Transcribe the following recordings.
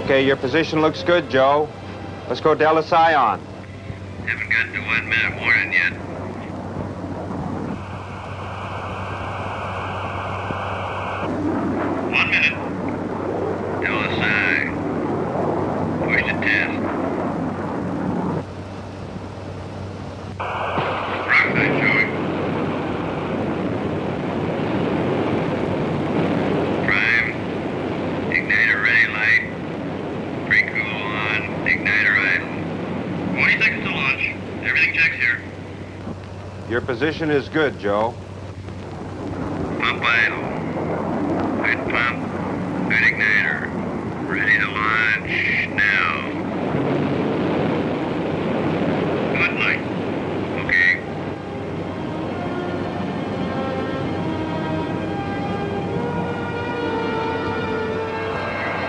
Okay, your position looks good, Joe. Let's go Delta Scion. Haven't got to 1 minute warning yet. One minute. Delta Sci. Push to test. Rock side showing. Prime. Igniter ready light. Pre-cool on. Igniter idle. 20 seconds to launch. Everything checks here. Your position is good, Joe. Pump idle. Good pump. Good igniter. Ready to launch now. Good light. Okay.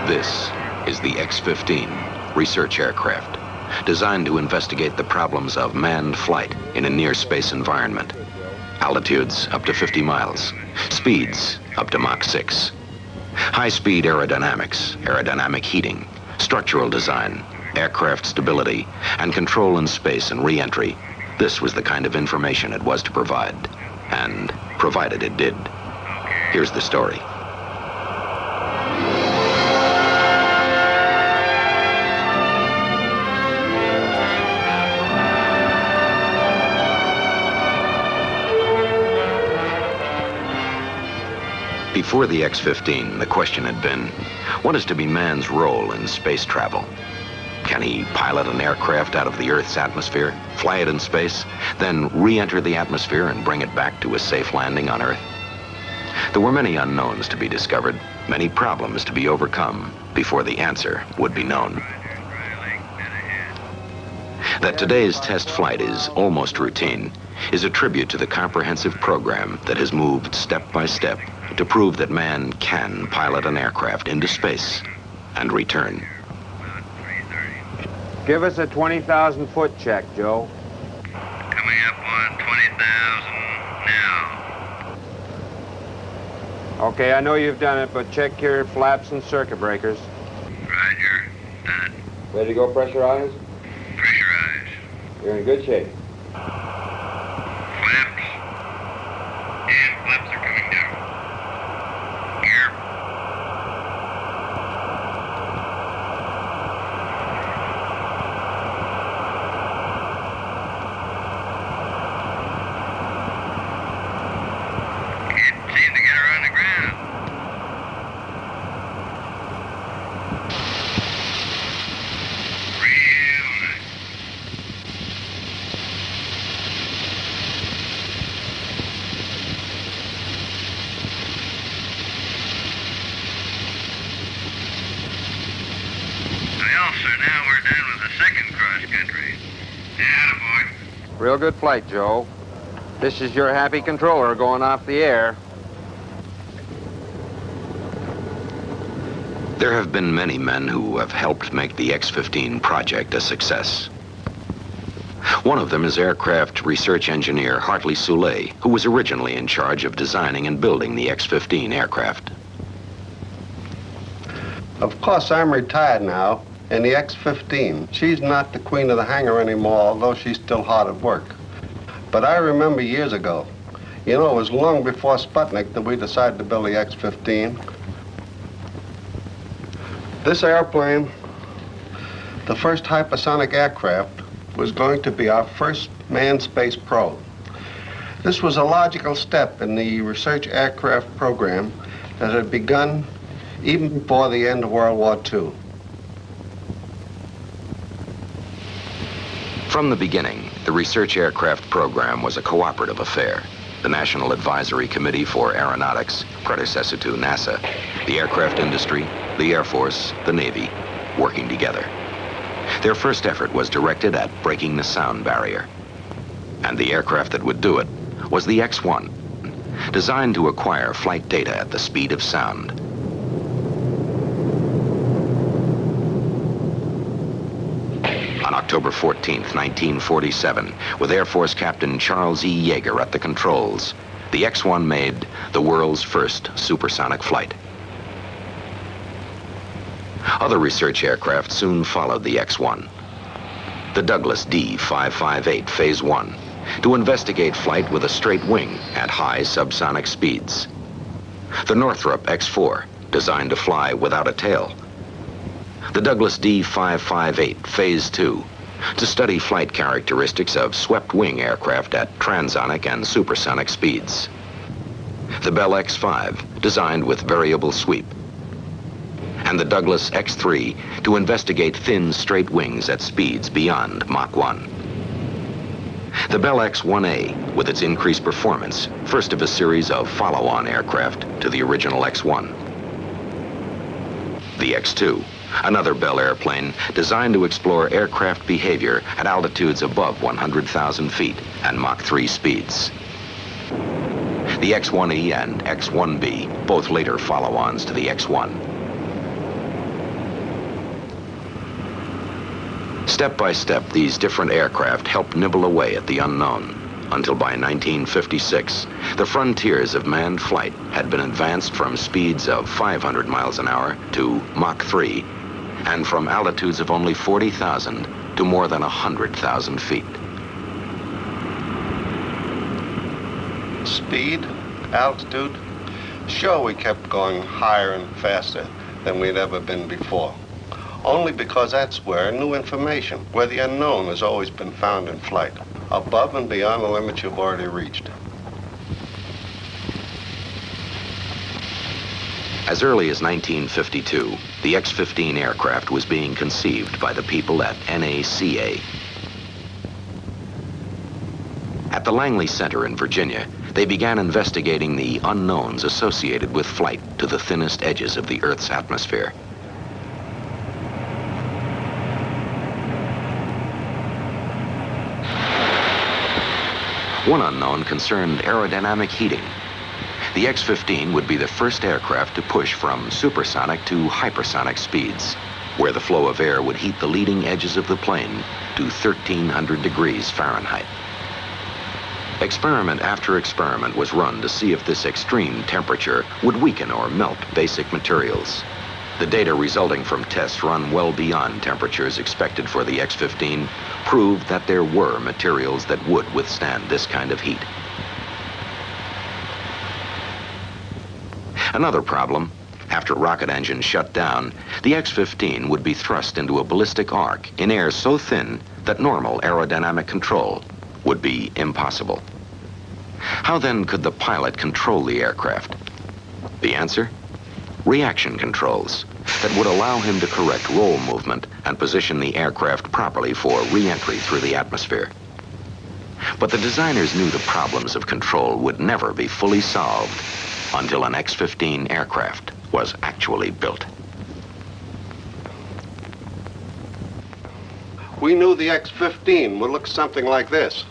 This is the X-15 research aircraft, designed to investigate the problems of manned flight in a near-space environment. Altitudes up to 50 miles, speeds up to Mach 6. High-speed aerodynamics, aerodynamic heating, structural design, aircraft stability, and control in space and re-entry. This was the kind of information it was to provide, and provided it did. Here's the story. Before the X-15, the question had been, what is to be man's role in space travel? Can he pilot an aircraft out of the Earth's atmosphere, fly it in space, then re-enter the atmosphere and bring it back to a safe landing on Earth? There were many unknowns to be discovered, many problems to be overcome before the answer would be known. That today's test flight is almost routine is a tribute to the comprehensive program that has moved step by step to prove that man can pilot an aircraft into space and return. Give us a 20,000-foot check, Joe. Coming up on 20,000 now. Okay, I know you've done it, but check your flaps and circuit breakers. Roger. Done. Ready to go pressurize? Pressurize. You're in good shape. Flaps. And flaps are coming down. Gear. Can't seem to get her on the ground. Real nice. Well, sir, now we're done with the second cross-country. Yeah, boy. Real good flight, Joe. This is your happy controller going off the air. There have been many men who have helped make the X-15 project a success. One of them is aircraft research engineer Hartley Soule, who was originally in charge of designing and building the X-15 aircraft. Of course, I'm retired now, and the X-15, she's not the queen of the hangar anymore, although she's still hard at work. But I remember years ago, you know, it was long before Sputnik that we decided to build the X-15. This airplane, the first hypersonic aircraft, was going to be our first manned space probe. This was a logical step in the research aircraft program that had begun even before the end of World War II. From the beginning, the research aircraft program was a cooperative affair. The National Advisory Committee for Aeronautics, predecessor to NASA, the aircraft industry, the Air Force, the Navy, working together. Their first effort was directed at breaking the sound barrier. And the aircraft that would do it was the X-1, designed to acquire flight data at the speed of sound. On October 14th, 1947, with Air Force Captain Charles E. Yeager at the controls, the X-1 made the world's first supersonic flight. Other research aircraft soon followed the X-1. The Douglas D-558 Phase 1, to investigate flight with a straight wing at high subsonic speeds. The Northrop X-4, designed to fly without a tail. The Douglas D-558 Phase 2, to study flight characteristics of swept-wing aircraft at transonic and supersonic speeds. The Bell X-5, designed with variable sweep. And the Douglas X-3, to investigate thin, straight wings at speeds beyond Mach 1. The Bell X-1A, with its increased performance, first of a series of follow-on aircraft to the original X-1. The X-2, another Bell airplane designed to explore aircraft behavior at altitudes above 100,000 feet and Mach 3 speeds. The X-1E and X-1B, both later follow-ons to the X-1. Step by step, these different aircraft helped nibble away at the unknown, until by 1956, the frontiers of manned flight had been advanced from speeds of 500 miles an hour to Mach 3, and from altitudes of only 40,000 to more than 100,000 feet. Speed, altitude, sure we kept going higher and faster than we'd ever been before. Only because that's where new information, where the unknown has always been found in flight, above and beyond the limits you've already reached. As early as 1952, the X-15 aircraft was being conceived by the people at NACA. At the Langley Center in Virginia, they began investigating the unknowns associated with flight to the thinnest edges of the Earth's atmosphere. One unknown concerned aerodynamic heating. The X-15 would be the first aircraft to push from supersonic to hypersonic speeds, where the flow of air would heat the leading edges of the plane to 1,300 degrees Fahrenheit. Experiment after experiment was run to see if this extreme temperature would weaken or melt basic materials. The data resulting from tests run well beyond temperatures expected for the X-15 proved that there were materials that would withstand this kind of heat. Another problem, after rocket engines shut down, the X-15 would be thrust into a ballistic arc in air so thin that normal aerodynamic control would be impossible. How then could the pilot control the aircraft? The answer? Reaction controls that would allow him to correct roll movement and position the aircraft properly for re-entry through the atmosphere. But the designers knew the problems of control would never be fully solved until an X-15 aircraft was actually built. We knew the X-15 would look something like this.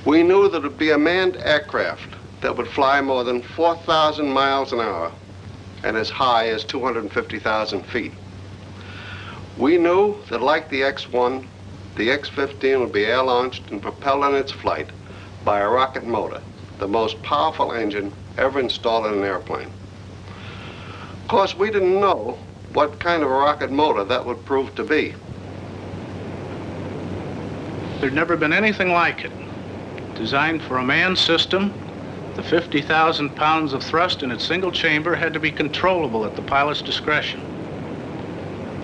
We knew that it would be a manned aircraft that would fly more than 4,000 miles an hour and as high as 250,000 feet. We knew that like the X-1, the X-15 would be air-launched and propelled in its flight by a rocket motor, the most powerful engine ever installed in an airplane. Of course, we didn't know what kind of a rocket motor that would prove to be. There'd never been anything like it. Designed for a manned system, the 50,000 pounds of thrust in its single chamber had to be controllable at the pilot's discretion.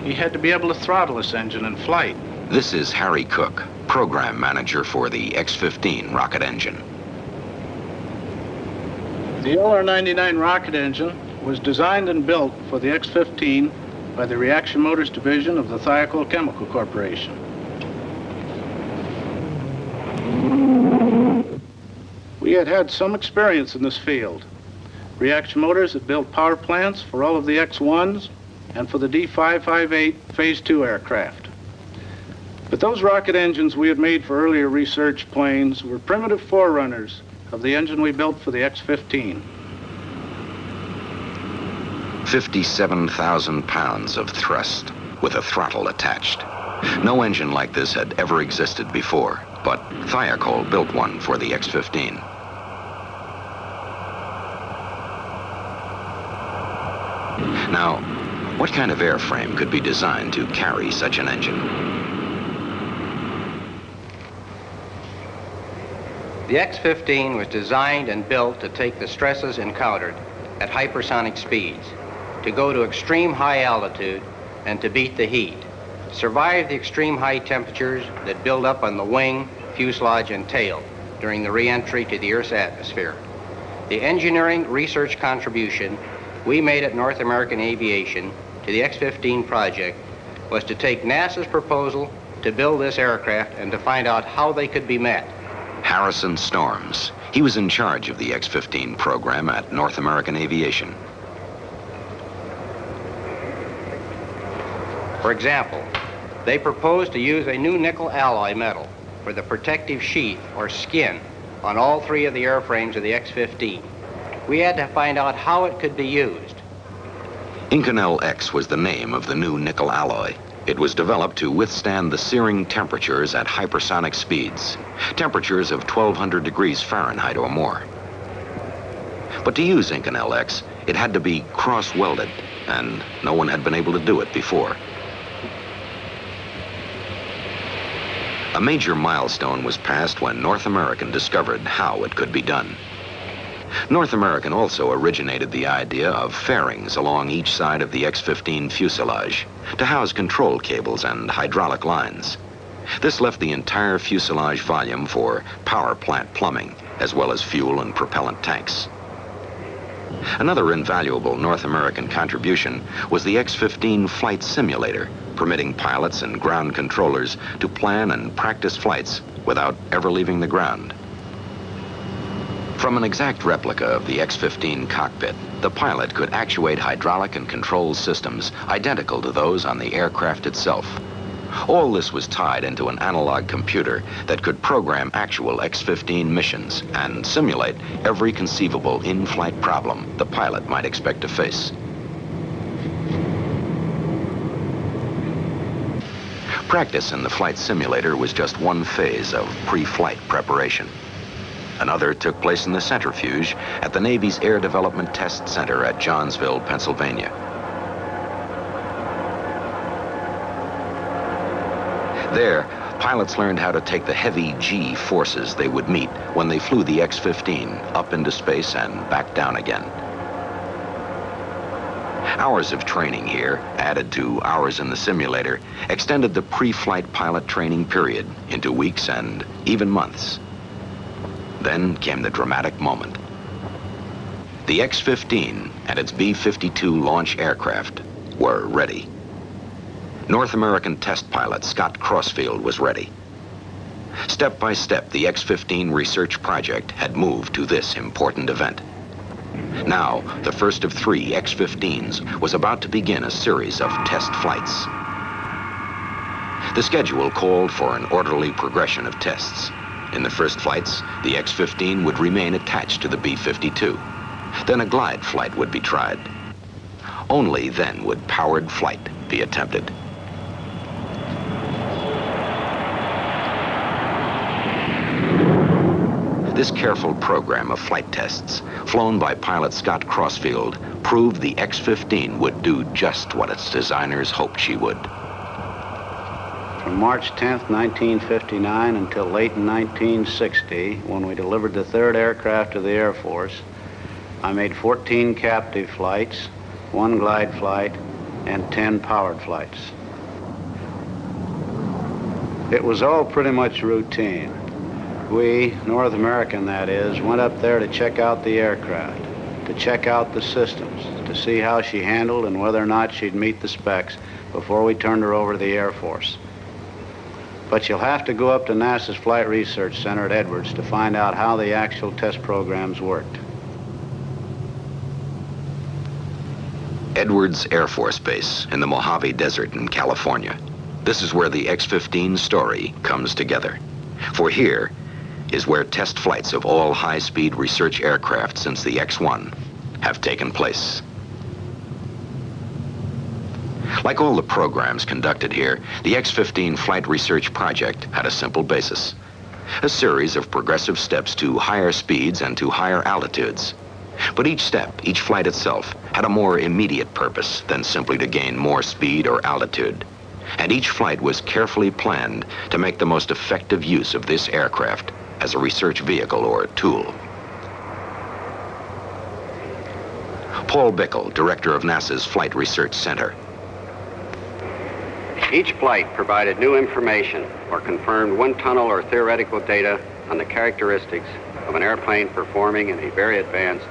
He had to be able to throttle this engine in flight. This is Harry Cook, program manager for the X-15 rocket engine. The LR-99 rocket engine was designed and built for the X-15 by the Reaction Motors Division of the Thiokol Chemical Corporation. We had had some experience in this field. Reaction Motors had built power plants for all of the X-1s and for the D-558 Phase 2 aircraft. But those rocket engines we had made for earlier research planes were primitive forerunners of the engine we built for the X-15. 57,000 pounds of thrust with a throttle attached. No engine like this had ever existed before, but Thiokol built one for the X-15. Now, What kind of airframe could be designed to carry such an engine? The X-15 was designed and built to take the stresses encountered at hypersonic speeds, to go to extreme high altitude and to beat the heat, survive the extreme high temperatures that build up on the wing, fuselage, and tail during the re-entry to the Earth's atmosphere. The engineering research contribution we made at North American Aviation to the X-15 project was to take NASA's proposal to build this aircraft and to find out how they could be met. Harrison Storms. He was in charge of the X-15 program at North American Aviation. For example, they proposed to use a new nickel alloy metal for the protective sheath or skin on all three of the airframes of the X-15. We had to find out how it could be used. Inconel X was the name of the new nickel alloy. It was developed to withstand the searing temperatures at hypersonic speeds, temperatures of 1,200 degrees Fahrenheit or more. But to use Inconel X, it had to be cross-welded, and no one had been able to do it before. A major milestone was passed when North American discovered how it could be done. North American also originated the idea of fairings along each side of the X-15 fuselage to house control cables and hydraulic lines. This left the entire fuselage volume for power plant plumbing, as well as fuel and propellant tanks. Another invaluable North American contribution was the X-15 flight simulator, permitting pilots and ground controllers to plan and practice flights without ever leaving the ground. From an exact replica of the X-15 cockpit, the pilot could actuate hydraulic and control systems identical to those on the aircraft itself. All this was tied into an analog computer that could program actual X-15 missions and simulate every conceivable in-flight problem the pilot might expect to face. Practice in the flight simulator was just one phase of pre-flight preparation. Another took place in the centrifuge at the Navy's Air Development Test Center at Johnsville, Pennsylvania. There, pilots learned how to take the heavy G forces they would meet when they flew the X-15 up into space and back down again. Hours of training here, added to hours in the simulator, extended the pre-flight pilot training period into weeks and even months. Then came the dramatic moment. The X-15 and its B-52 launch aircraft were ready. North American test pilot Scott Crossfield was ready. Step by step, the X-15 research project had moved to this important event. Now, the first of 3 X-15s was about to begin a series of test flights. The schedule called for an orderly progression of tests. In the first flights, the X-15 would remain attached to the B-52. Then a glide flight would be tried. Only then would powered flight be attempted. This careful program of flight tests, flown by pilot Scott Crossfield, proved the X-15 would do just what its designers hoped she would. From March 10th, 1959 until late in 1960, when we delivered the 3rd aircraft to the Air Force, I made 14 captive flights, 1 glide flight, and 10 powered flights. It was all pretty much routine. We, North American that is, went up there to check out the aircraft, to check out the systems, to see how she handled and whether or not she'd meet the specs before we turned her over to the Air Force. But you'll have to go up to NASA's Flight Research Center at Edwards to find out how the actual test programs worked. Edwards Air Force Base in the Mojave Desert in California. This is where the X-15 story comes together. For here is where test flights of all high-speed research aircraft since the X-1 have taken place. Like all the programs conducted here, the X-15 Flight Research Project had a simple basis. A series of progressive steps to higher speeds and to higher altitudes. But each step, each flight itself, had a more immediate purpose than simply to gain more speed or altitude. And each flight was carefully planned to make the most effective use of this aircraft as a research vehicle or tool. Paul Bickle, director of NASA's Flight Research Center. Each flight provided new information or confirmed wind tunnel or theoretical data on the characteristics of an airplane performing in a very advanced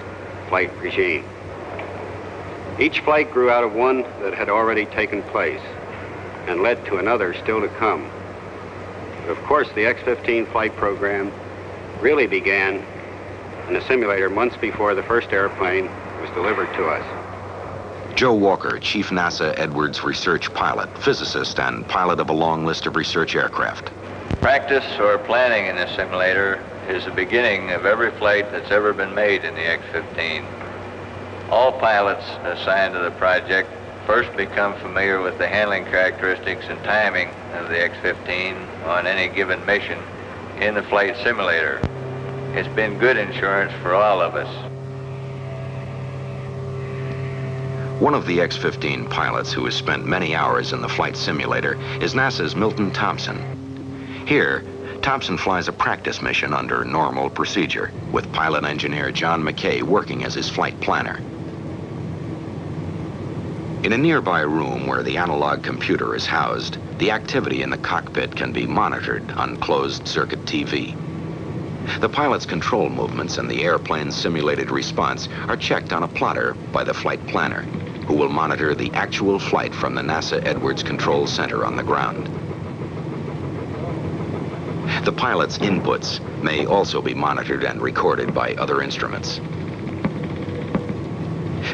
flight regime. Each flight grew out of one that had already taken place and led to another still to come. But of course, the X-15 flight program really began in a simulator months before the first airplane was delivered to us. Joe Walker, Chief NASA Edwards research pilot, physicist, and pilot of a long list of research aircraft. Practice or planning in a simulator is the beginning of every flight that's ever been made in the X-15. All pilots assigned to the project first become familiar with the handling characteristics and timing of the X-15 on any given mission in the flight simulator. It's been good insurance for all of us. One of the X-15 pilots who has spent many hours in the flight simulator is NASA's Milton Thompson. Here, Thompson flies a practice mission under normal procedure, with pilot engineer John McKay working as his flight planner. In a nearby room where the analog computer is housed, the activity in the cockpit can be monitored on closed-circuit TV. The pilot's control movements and the airplane's simulated response are checked on a plotter by the flight planner, who will monitor the actual flight from the NASA Edwards Control Center on the ground. The pilot's inputs may also be monitored and recorded by other instruments.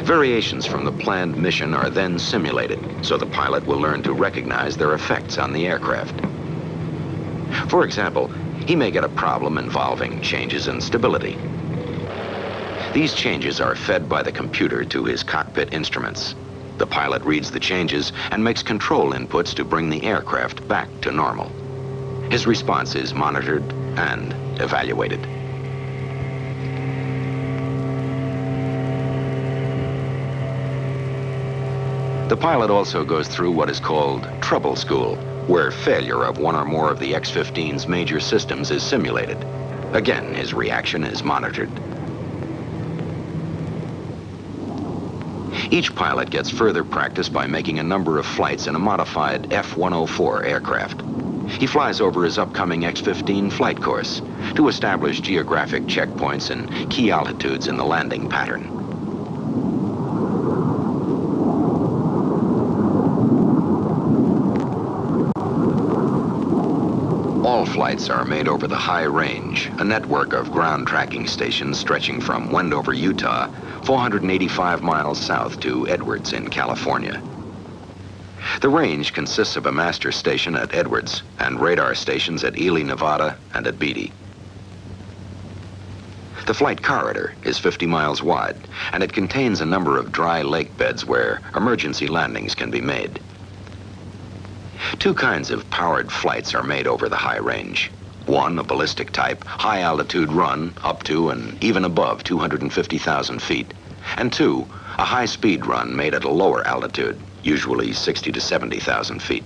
Variations from the planned mission are then simulated, so the pilot will learn to recognize their effects on the aircraft. For example, he may get a problem involving changes in stability. These changes are fed by the computer to his cockpit instruments. The pilot reads the changes and makes control inputs to bring the aircraft back to normal. His response is monitored and evaluated. The pilot also goes through what is called trouble school, where failure of one or more of the X-15's major systems is simulated. Again, his reaction is monitored. Each pilot gets further practice by making a number of flights in a modified F-104 aircraft. He flies over his upcoming X-15 flight course to establish geographic checkpoints and key altitudes in the landing pattern. All flights are made over the High Range, a network of ground tracking stations stretching from Wendover, Utah, 485 miles south to Edwards in California. The range consists of a master station at Edwards and radar stations at Ely, Nevada, and at Beatty. The flight corridor is 50 miles wide, and it contains a number of dry lake beds where emergency landings can be made. Two kinds of powered flights are made over the High Range. One, a ballistic type, high-altitude run up to and even above 250,000 feet. And two, a high-speed run made at a lower altitude, usually 60 to 70,000 feet.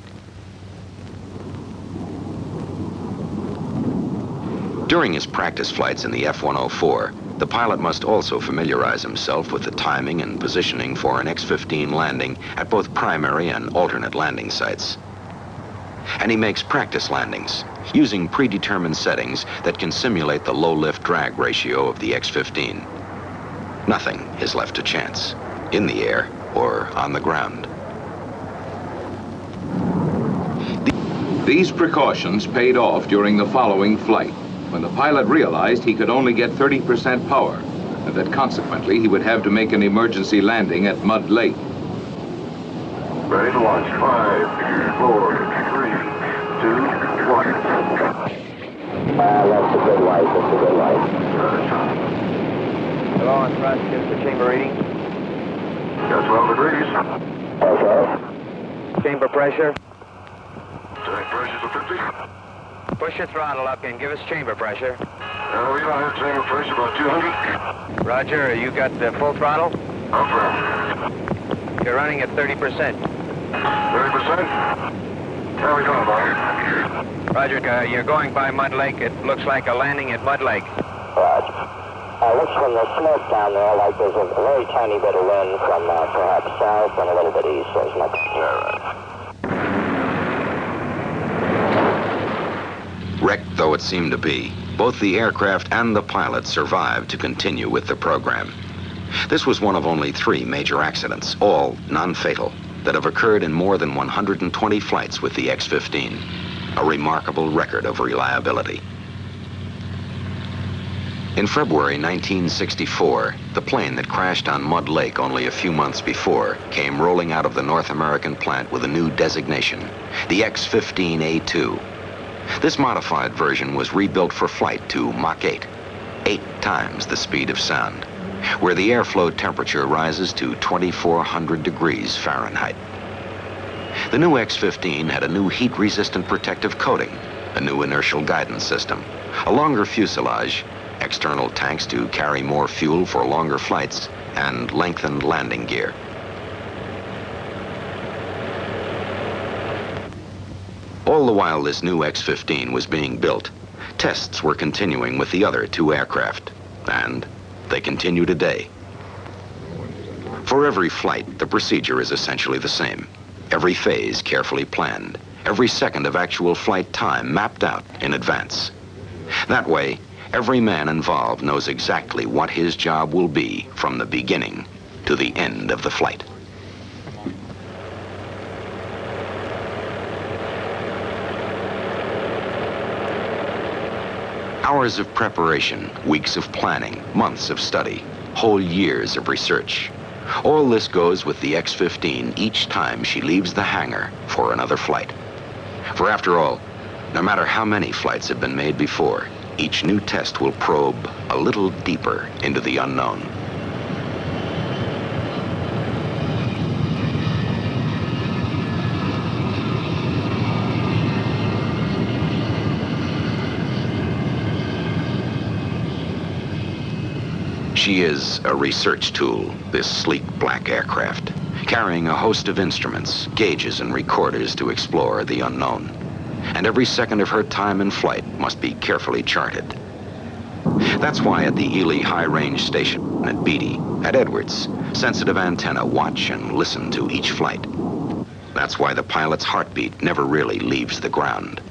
During his practice flights in the F-104, the pilot must also familiarize himself with the timing and positioning for an X-15 landing at both primary and alternate landing sites. And he makes practice landings, using predetermined settings that can simulate the low lift-drag ratio of the X-15. Nothing is left to chance, in the air or on the ground. These precautions paid off during the following flight, when the pilot realized he could only get 30% power, and that consequently he would have to make an emergency landing at Mud Lake. Ready to launch. 5, 4, 3, 2, 1. That's a good light, that's a good light. Hello, on thrust, give us the chamber reading. Got 12 degrees. Okay. Chamber pressure. Tank pressure's a 50. Push your throttle up and give us chamber pressure. We don't have chamber pressure, about 200. Roger, you got full throttle? Up there. You're running at 30%. 30%? How we doing, Bobby? Roger, you're going by Mud Lake. It looks like a landing at Mud Lake. Roger. Looks from the smoke down there like there's a very tiny bit of wind from perhaps south and a little bit east. There's no... Wrecked though it seemed to be, both the aircraft and the pilot survived to continue with the program. This was one of only 3 major accidents, all non-fatal, that have occurred in more than 120 flights with the X-15, a remarkable record of reliability. In February 1964, the plane that crashed on Mud Lake only a few months before came rolling out of the North American plant with a new designation, the X-15A2. This modified version was rebuilt for flight to Mach 8, 8 times the speed of sound, where the airflow temperature rises to 2,400 degrees Fahrenheit. The new X-15 had a new heat-resistant protective coating, a new inertial guidance system, a longer fuselage, external tanks to carry more fuel for longer flights, and lengthened landing gear. All the while this new X-15 was being built, tests were continuing with the other 2 aircraft, and they continue today. For every flight, the procedure is essentially the same. Every phase carefully planned, every second of actual flight time mapped out in advance. That way, every man involved knows exactly what his job will be from the beginning to the end of the flight. Hours of preparation, weeks of planning, months of study, whole years of research. All this goes with the X-15 each time she leaves the hangar for another flight. For after all, no matter how many flights have been made before, each new test will probe a little deeper into the unknown. She is a research tool, this sleek black aircraft, carrying a host of instruments, gauges, and recorders to explore the unknown. And every second of her time in flight must be carefully charted. That's why at the Ely High Range Station, at Beatty, at Edwards, sensitive antenna watch and listen to each flight. That's why the pilot's heartbeat never really leaves the ground.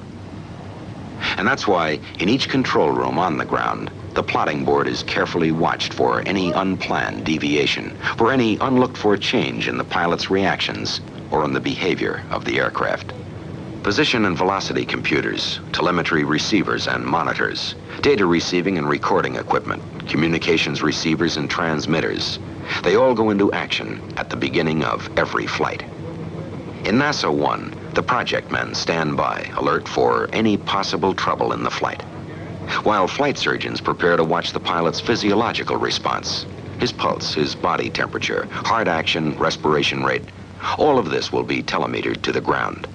And that's why in each control room on the ground, the plotting board is carefully watched for any unplanned deviation, for any unlooked-for change in the pilot's reactions or in the behavior of the aircraft. Position and velocity computers, telemetry receivers and monitors, data receiving and recording equipment, communications receivers and transmitters, they all go into action at the beginning of every flight. In NASA 1, the project men stand by, alert for any possible trouble in the flight, while flight surgeons prepare to watch the pilot's physiological response, his pulse, his body temperature, heart action, respiration rate. All of this will be telemetered to the ground.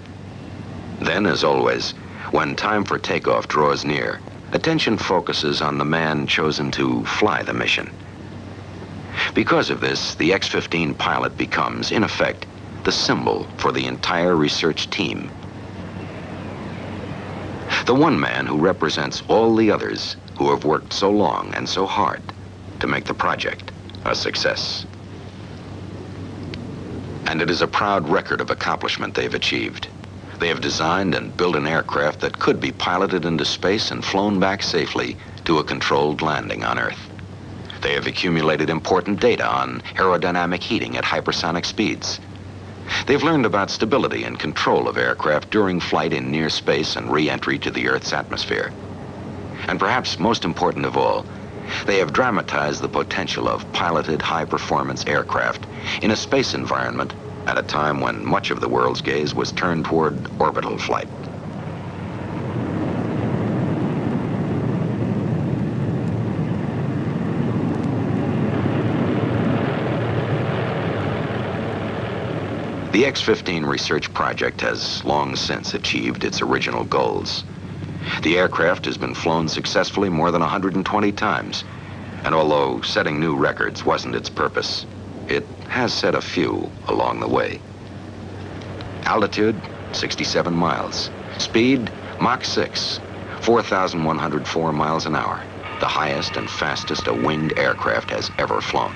Then, as always, when time for takeoff draws near, attention focuses on the man chosen to fly the mission. Because of this, the X-15 pilot becomes, in effect, the symbol for the entire research team. The one man who represents all the others who have worked so long and so hard to make the project a success. And it is a proud record of accomplishment they've achieved. They have designed and built an aircraft that could be piloted into space and flown back safely to a controlled landing on Earth. They have accumulated important data on aerodynamic heating at hypersonic speeds. They've learned about stability and control of aircraft during flight in near space and re-entry to the Earth's atmosphere. And perhaps most important of all, they have dramatized the potential of piloted high-performance aircraft in a space environment at a time when much of the world's gaze was turned toward orbital flight. The X-15 research project has long since achieved its original goals. The aircraft has been flown successfully more than 120 times, And although setting new records wasn't its purpose, it has set a few along the way. Altitude, 67 miles. Speed, Mach 6, 4,104 miles an hour. The highest and fastest a winged aircraft has ever flown.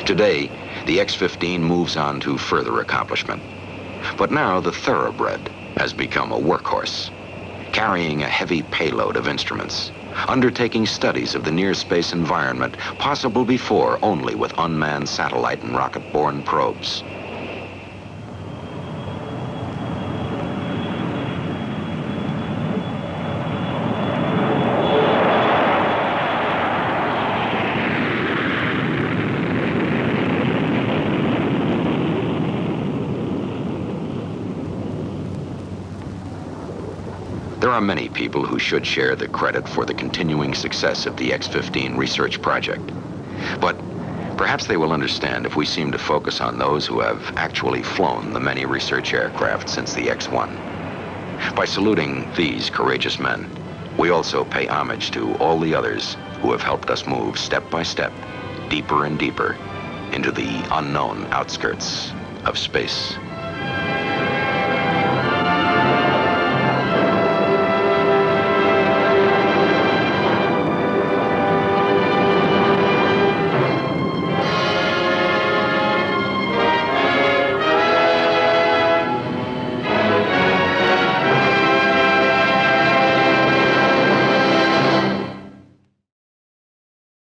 Today, the X-15 moves on to further accomplishment. But now the Thoroughbred has become a workhorse, carrying a heavy payload of instruments, undertaking studies of the near-space environment possible before only with unmanned satellite and rocket-borne probes. There are many people who should share the credit for the continuing success of the X-15 research project. But perhaps they will understand if we seem to focus on those who have actually flown the many research aircraft since the X-1. By saluting these courageous men, we also pay homage to all the others who have helped us move step by step, deeper and deeper, into the unknown outskirts of space.